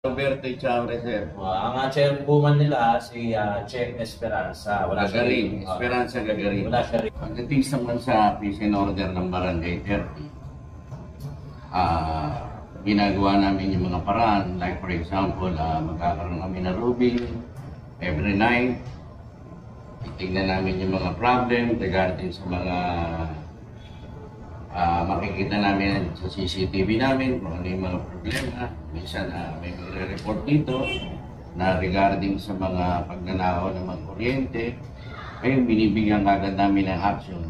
Roberto Chaure, sir. Ang chairwoman nila si Chen Esperanza. Wala siya Gagarin, Esperanza Gagarin. Wala siya rin. Pagdating naman sa peace and order ng Barangay 30, ginagawa namin yung mga paraan. Like for example, magkakaroon kami ng rubing every night. Titignan namin yung mga problem regarding sa mga makikita namin sa CCTV namin kung ano yung mga problema. Minsan may report dito na regarding sa mga pagnanakaw ng mga kuryente. Ngayon binibigyan kagad namin ng action.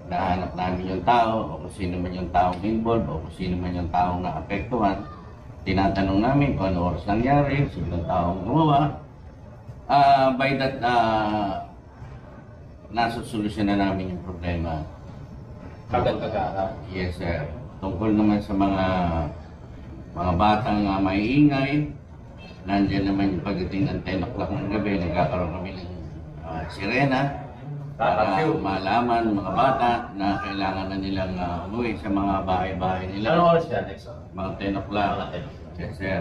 Nahanap namin yung tao o kung sino man yung taong involved o kung sino man yung taong naapektuhan. Tinatanong namin kung ano oras nangyari, sino yung taong gumawa. By that, nasusolusyon na namin yung problema. Agad-agad. Yes, sir. Tungkol naman sa mga batang maiingay, nandiyan naman yung pagdating ng 10 o'clock ng gabi, nagkakaroon kami ng sirena para malaman mga bata na kailangan na nilang umuwi sa mga bahay-bahay nila. Anong oras yan, next? Mga 10 o'clock. Yes, sir.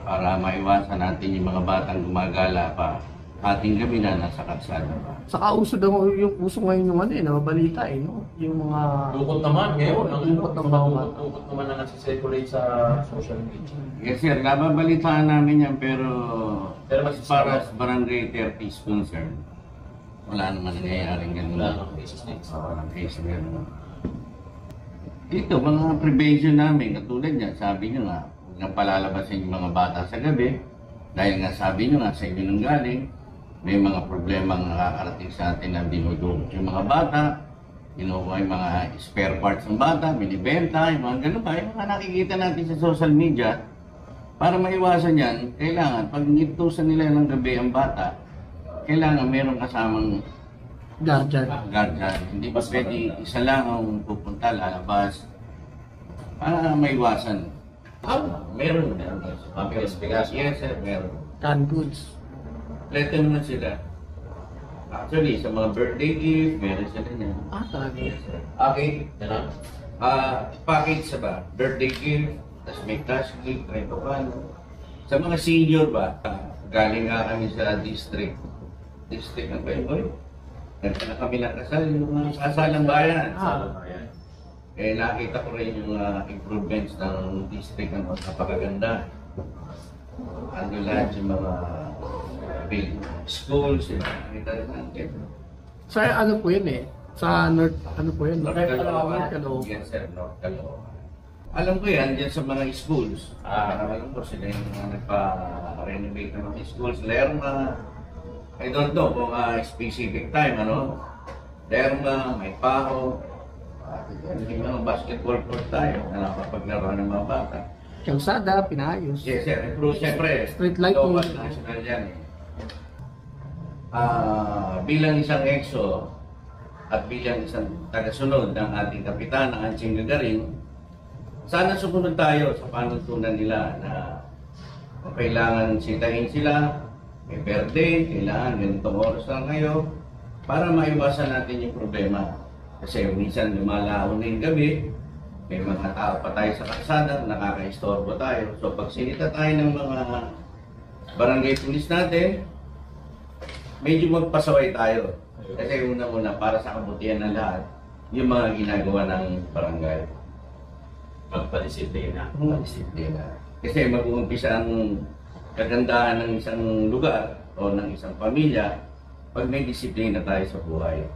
Para maiwasan natin yung mga batang gumagala pa ating gabi na nasa kalsada pa. Saka uso daw yung uso ngayon yung balita no? Yung mga Dukot naman ngayon. Dukot naman na nasa-circulate sa social media. Yes, sir. Nababalitaan namin yan pero mas para sa Barangay 30 is concerned, wala naman nangyayaring ganun. Wala namang cases next. Walang case na ganun. Dito, mga prevention namin, katulad niya, sabi nyo nga, huwag nang palalabasin yung mga bata sa gabi dahil nga sabi nyo nga sa inyo nang galing, may mga problemang nakakarating sa atin na dinudukot yung mga bata, kinukuha yung mga spare parts ng bata, binibenta, yung mga ganun ba, yung mga nakikita natin sa social media. Para maiwasan yan, kailangan, pag nitusan nila ng gabi ang bata, kailangan mayroong kasamang guardian. Hindi ba pwede isa lang ang pupunta, lalabas, para maiwasan. Meron. Bigas. Yes, sir, meron. canned goods. Letter naman sila. Actually, sa mga birthday gift, meron sila niya. Talaga. Yes, sir. Okay. Yan Package sa ba? Birthday gift, tapos may cash gift, kahit pa paano. Sa mga senior ba, galing nga kami sa district ng Bayboy. Nagkana kami ng kasal, yung mga kasalang bayan. Eh, nakita ko rin yung improvements ng district ng napakaganda. Ando lahat yung mga big schools, nakita rin natin. Sa ano po yun sa North, ano po yun? North Caloocan. Yes, sir, North Caloocan. Alam ko yan, dyan sa mga schools. Alam ko sila yung nagpa-renovate ng mga schools. Lerma, I don't know kung specific time, ano? Lerma, may Paho. Yung mga basketball court tayo na napapaglaro ng mga bata. Kalsada, pinayos. Yes, sir. Pero siyempre, Street light po. national yan bilang isang EXO at bilang isang tagasunod ng ating kapitan, ng Anching Gagarin, sana sumunod tayo sa panuntunan nila na kung kailangan sitahin sila, may birthday, kailangan ganitong oras lang kayo para maiwasan natin yung problema. Kasi minsan lumalaon na yung gabi, may mga tao pa tayo sa kalsada, nakaka-istorbo tayo. So pag sinita tayo ng mga barangay police natin, medyo magpasaway tayo. Kasi una-una para sa kabutihan ng lahat, yung mga ginagawa ng barangay. Magpadisiplina. Kasi mag-uumpisa ang kagandahan ng isang lugar o ng isang pamilya pag may disiplina tayo sa buhay.